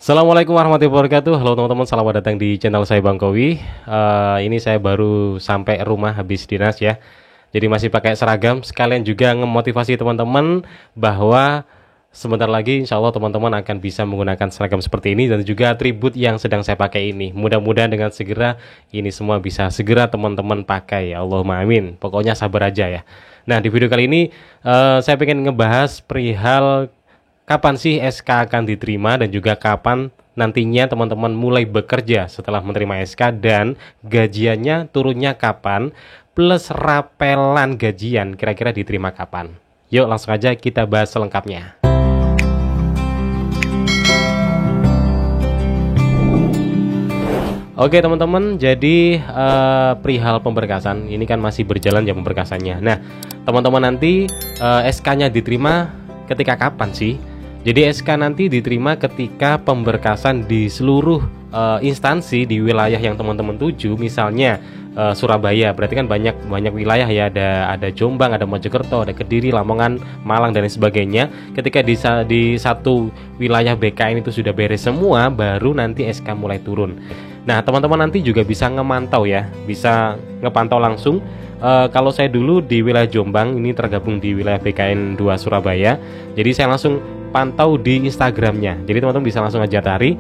Assalamualaikum warahmatullahi wabarakatuh. Halo teman-teman, selamat datang di channel saya Bang Kowi. Ini saya baru sampai rumah habis dinas ya. Jadi masih pakai seragam. Sekalian juga ngemotivasi teman-teman bahwa sebentar lagi insya Allah teman-teman akan bisa menggunakan seragam seperti ini dan juga atribut yang sedang saya pakai ini. Mudah-mudahan dengan segera ini semua bisa segera teman-teman pakai. Ya Allahumma amin. Pokoknya sabar aja ya. Nah, di video kali ini saya pengen ngebahas perihal kapan sih SK akan diterima dan juga kapan nantinya teman-teman mulai bekerja setelah menerima SK dan gajiannya turunnya kapan plus rapelan gajian kira-kira diterima kapan. Yuk langsung aja kita bahas selengkapnya. Oke teman-teman, jadi perihal pemberkasan ini kan masih berjalan ya pemberkasannya. Nah teman-teman nanti SK-nya diterima ketika kapan sih? Jadi SK nanti diterima ketika pemberkasan di seluruh instansi di wilayah yang teman-teman tuju, misalnya Surabaya, berarti kan banyak wilayah ya, ada Jombang, ada Mojokerto, ada Kediri, Lamongan, Malang dan sebagainya. Ketika di satu wilayah BKN itu sudah beres semua, baru nanti SK mulai turun. Nah teman-teman nanti juga bisa ngemantau ya, bisa ngepantau langsung. Kalau saya dulu di wilayah Jombang, ini tergabung di wilayah BKN 2 Surabaya. Jadi saya langsung pantau di Instagramnya. Jadi teman-teman bisa langsung aja cari.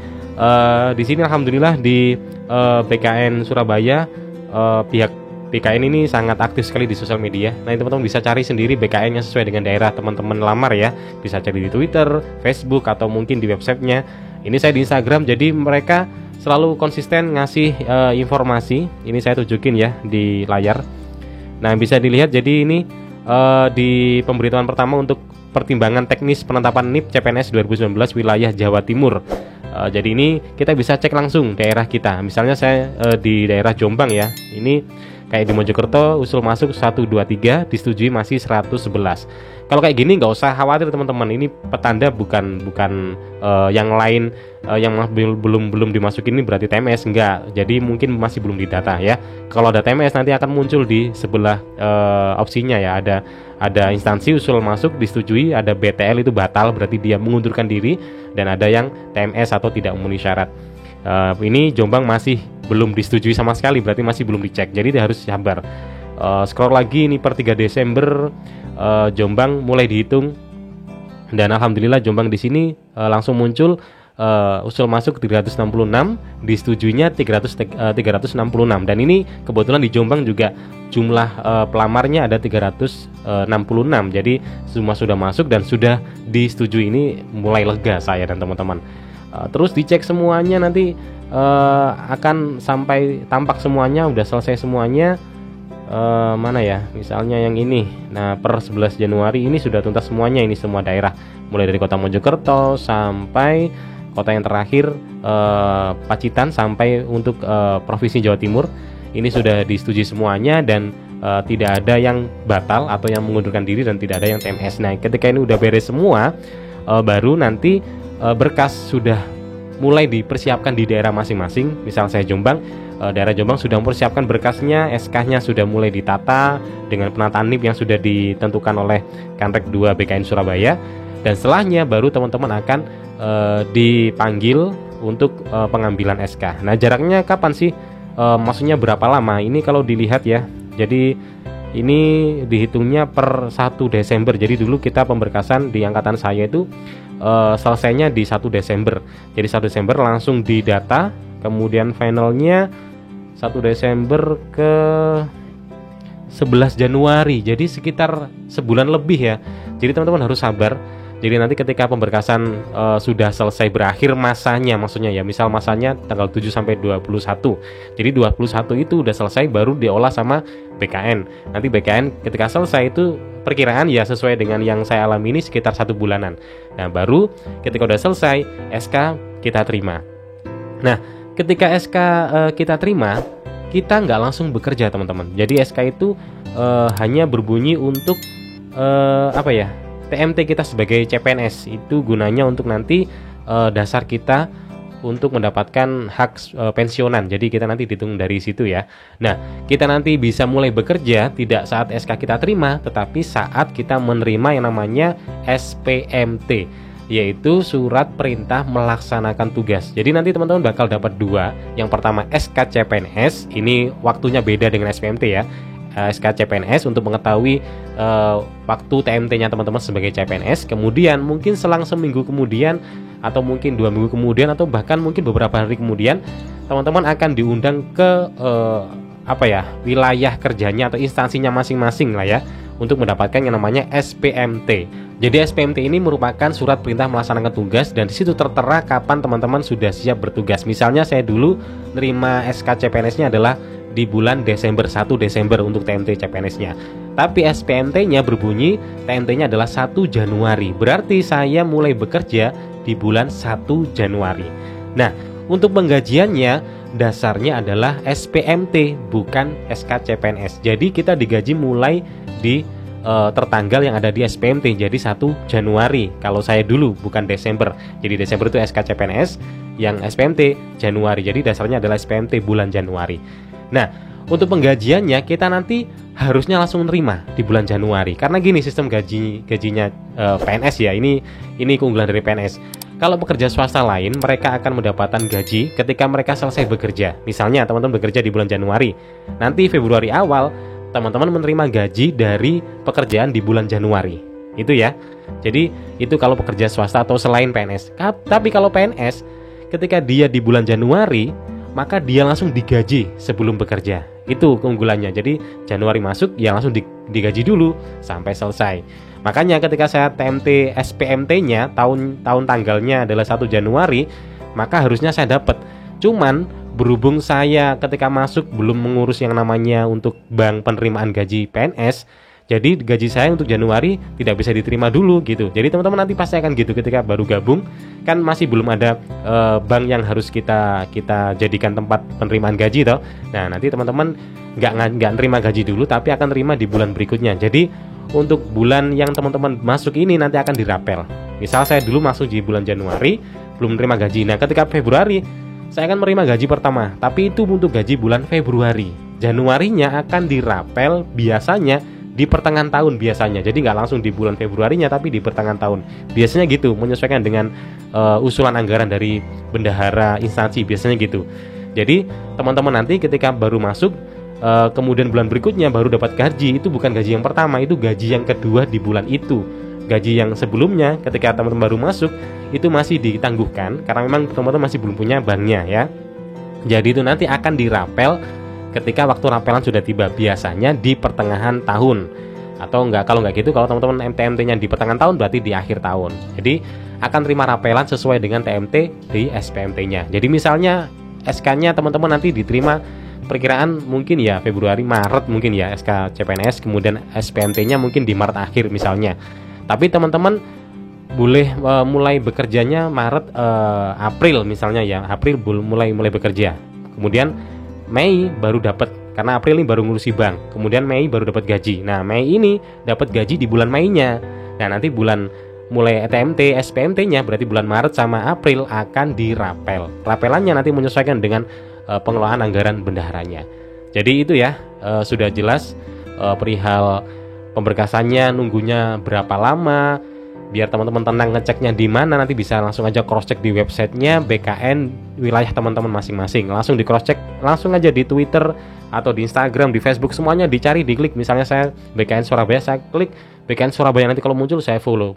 Di sini alhamdulillah di BKN Surabaya pihak BKN ini sangat aktif sekali di sosial media. Nah teman-teman bisa cari sendiri BKN yang sesuai dengan daerah teman-teman lamar ya. Bisa cari di Twitter, Facebook atau mungkin di websitenya. Ini saya di Instagram. Jadi mereka selalu konsisten ngasih informasi. Ini saya tunjukin ya di layar. Nah bisa dilihat jadi ini di pemberitahuan pertama untuk pertimbangan teknis penetapan NIP CPNS 2019 wilayah Jawa Timur. Jadi ini kita bisa cek langsung daerah kita. Misalnya saya di daerah Jombang ya. Ini kayak di Mojokerto usul masuk 1, 2, 3 disetujui masih 111. Kalau kayak gini nggak usah khawatir teman-teman. Ini petanda bukan yang lain yang belum dimasukin ini berarti TMS enggak. Jadi mungkin masih belum didata ya. Kalau ada TMS nanti akan muncul di sebelah opsinya ya. Ada instansi usul masuk disetujui, ada BTL itu batal berarti dia mengundurkan diri, dan ada yang TMS atau tidak memenuhi syarat. Ini Jombang masih belum disetujui sama sekali, berarti masih belum dicek. Jadi dia harus sabar. Scroll lagi ini per 3 Desember Jombang mulai dihitung, dan alhamdulillah Jombang di sini langsung muncul usul masuk 366, disetujuinya 366, dan ini kebetulan di Jombang juga jumlah pelamarnya ada 366. Jadi semua sudah masuk dan sudah disetujui. Ini mulai lega saya dan teman-teman. Terus dicek semuanya nanti akan sampai tampak semuanya udah selesai semuanya. Mana ya, misalnya yang ini. Nah per 11 Januari ini sudah tuntas semuanya, ini semua daerah mulai dari kota Mojokerto sampai kota yang terakhir Pacitan sampai untuk provinsi Jawa Timur. Ini sudah disetujui semuanya dan tidak ada yang batal atau yang mengundurkan diri dan tidak ada yang TMS. Nah ketika ini udah beres semua, baru nanti berkas sudah mulai dipersiapkan di daerah masing-masing. Misal saya Jombang, daerah Jombang sudah mempersiapkan berkasnya, SK-nya sudah mulai ditata dengan penataan NIP yang sudah ditentukan oleh Kanrek 2 BKN Surabaya. Dan setelahnya baru teman-teman akan dipanggil untuk pengambilan SK. Nah jaraknya kapan sih? Maksudnya berapa lama? Ini kalau dilihat ya, jadi ini dihitungnya per 1 Desember. Jadi dulu kita pemberkasan di angkatan saya itu selesainya di 1 Desember. Jadi 1 Desember langsung didata, kemudian finalnya 1 Desember ke 11 Januari. Jadi sekitar sebulan lebih ya. Jadi teman-teman harus sabar. Jadi nanti ketika pemberkasan sudah selesai berakhir masanya, maksudnya ya, misal masanya tanggal 7 sampai 21. Jadi 21 itu udah selesai baru diolah sama BKN. Nanti BKN ketika selesai itu perkiraan ya sesuai dengan yang saya alami ini sekitar 1 bulanan. Nah baru ketika udah selesai SK kita terima. Nah ketika SK kita terima, kita nggak langsung bekerja teman-teman. Jadi SK itu hanya berbunyi untuk apa ya, TMT kita sebagai CPNS. Itu gunanya untuk nanti dasar kita untuk mendapatkan hak pensiunan. Jadi kita nanti dihitung dari situ ya. Nah kita nanti bisa mulai bekerja tidak saat SK kita terima, tetapi saat kita menerima yang namanya SPMT. yaitu surat perintah melaksanakan tugas. Jadi nanti teman-teman bakal dapat dua. Yang pertama SK CPNS, ini waktunya beda dengan SPMT ya. SK CPNS untuk mengetahui waktu TMT-nya teman-teman sebagai CPNS. Kemudian mungkin selang seminggu kemudian, atau mungkin 2 minggu kemudian, atau bahkan mungkin beberapa hari kemudian, teman-teman akan diundang ke wilayah kerjanya atau instansinya masing-masing lah ya, untuk mendapatkan yang namanya SPMT. Jadi SPMT ini merupakan surat perintah melaksanakan tugas, dan di situ tertera kapan teman-teman sudah siap bertugas. Misalnya saya dulu nerima SK CPNS-nya adalah di bulan Desember, 1 Desember untuk TMT CPNS-nya. Tapi SPMT-nya berbunyi TMT-nya adalah 1 Januari. Berarti saya mulai bekerja di bulan 1 Januari. Nah, untuk penggajiannya dasarnya adalah SPMT bukan SK CPNS. Jadi kita digaji mulai di tertanggal yang ada di SPMT. Jadi 1 Januari kalau saya dulu, bukan Desember. Jadi Desember itu SK CPNS, yang SPMT Januari. Jadi dasarnya adalah SPMT bulan Januari. Nah, untuk penggajiannya kita nanti harusnya langsung nerima di bulan Januari. Karena gini sistem gajinya PNS ya. Ini keunggulan dari PNS. Kalau pekerja swasta lain, mereka akan mendapatkan gaji ketika mereka selesai bekerja. Misalnya teman-teman bekerja di bulan Januari, nanti Februari awal teman-teman menerima gaji dari pekerjaan di bulan Januari. Itu ya. Jadi itu kalau pekerja swasta atau selain PNS. Tapi kalau PNS, ketika dia di bulan Januari, maka dia langsung digaji sebelum bekerja. Itu keunggulannya. Jadi Januari masuk, ya langsung digaji dulu sampai selesai. Makanya ketika saya TMT SPMT-nya tahun tanggalnya adalah 1 Januari, maka harusnya saya dapat. Cuman berhubung saya ketika masuk belum mengurus yang namanya untuk bank penerimaan gaji PNS, jadi gaji saya untuk Januari tidak bisa diterima dulu gitu. Jadi teman-teman nanti pasti akan gitu ketika baru gabung, kan masih belum ada bank yang harus kita jadikan tempat penerimaan gaji toh. Nah, nanti teman-teman nggak nerima gaji dulu, tapi akan terima di bulan berikutnya. Jadi untuk bulan yang teman-teman masuk ini nanti akan dirapel. Misal saya dulu masuk di bulan Januari, belum menerima gaji. Nah, ketika Februari saya akan menerima gaji pertama, tapi itu untuk gaji bulan Februari. Januarinya akan dirapel biasanya di pertengahan tahun biasanya. Jadi nggak langsung di bulan Februarinya, tapi di pertengahan tahun. Biasanya gitu, menyesuaikan dengan usulan anggaran dari bendahara instansi, biasanya gitu. Jadi teman-teman nanti ketika baru masuk, kemudian bulan berikutnya baru dapat gaji, itu bukan gaji yang pertama, itu gaji yang kedua di bulan itu. Gaji yang sebelumnya ketika teman-teman baru masuk itu masih ditangguhkan karena memang teman-teman masih belum punya banknya ya. Jadi itu nanti akan dirapel ketika waktu rapelan sudah tiba, biasanya di pertengahan tahun. Atau kalau nggak gitu, kalau teman-teman TMT-nya di pertengahan tahun berarti di akhir tahun. Jadi akan terima rapelan sesuai dengan TMT di SPMT-nya. Jadi misalnya SK-nya teman-teman nanti diterima perkiraan mungkin ya Februari Maret mungkin ya SK CPNS, kemudian SPMT-nya mungkin di Maret akhir misalnya. Tapi teman-teman boleh mulai bekerjanya Maret April misalnya ya, April mulai bekerja. Kemudian Mei baru dapat, karena April ini baru ngurusi bank. Kemudian Mei baru dapat gaji. Nah, Mei ini dapat gaji di bulan Mei-nya. Nah, nanti bulan mulai TMT SPMT-nya berarti bulan Maret sama April akan dirapel. Rapelannya nanti menyesuaikan dengan pengelolaan anggaran bendaharanya. Jadi itu ya, sudah jelas perihal pemberkasannya, nunggunya berapa lama. Biar teman-teman tenang ngeceknya di mana, nanti bisa langsung aja cross check di websitenya BKN wilayah teman-teman masing-masing. Langsung di cross check, langsung aja di Twitter atau di Instagram, di Facebook, semuanya dicari, diklik. Misalnya saya BKN Surabaya, saya klik BKN Surabaya, nanti kalau muncul saya follow,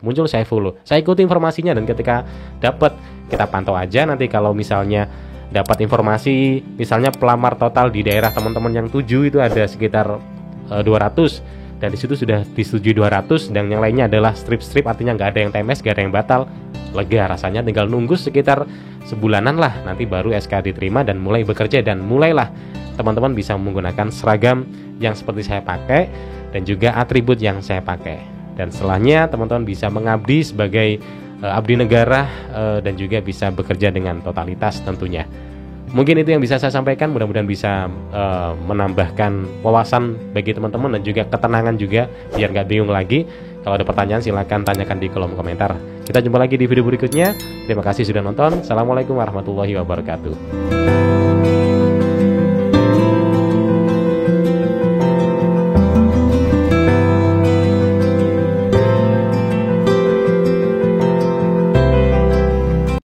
saya ikuti informasinya, dan ketika dapat kita pantau aja. Nanti kalau misalnya dapat informasi misalnya pelamar total di daerah teman-teman yang 7 itu ada sekitar 200, dan disitu sudah disetujui 200, dan yang lainnya adalah strip, artinya nggak ada yang TMS, nggak ada yang batal. Lega rasanya, tinggal nunggu sekitar sebulanan lah, nanti baru SK diterima dan mulai bekerja, dan mulailah teman-teman bisa menggunakan seragam yang seperti saya pakai dan juga atribut yang saya pakai. Dan setelahnya teman-teman bisa mengabdi sebagai abdi negara dan juga bisa bekerja dengan totalitas tentunya. Mungkin itu yang bisa saya sampaikan, mudah-mudahan bisa menambahkan wawasan bagi teman-teman dan juga ketenangan juga, biar nggak bingung lagi. Kalau ada pertanyaan silahkan tanyakan di kolom komentar. Kita jumpa lagi di video berikutnya. Terima kasih sudah nonton. Assalamualaikum warahmatullahi wabarakatuh.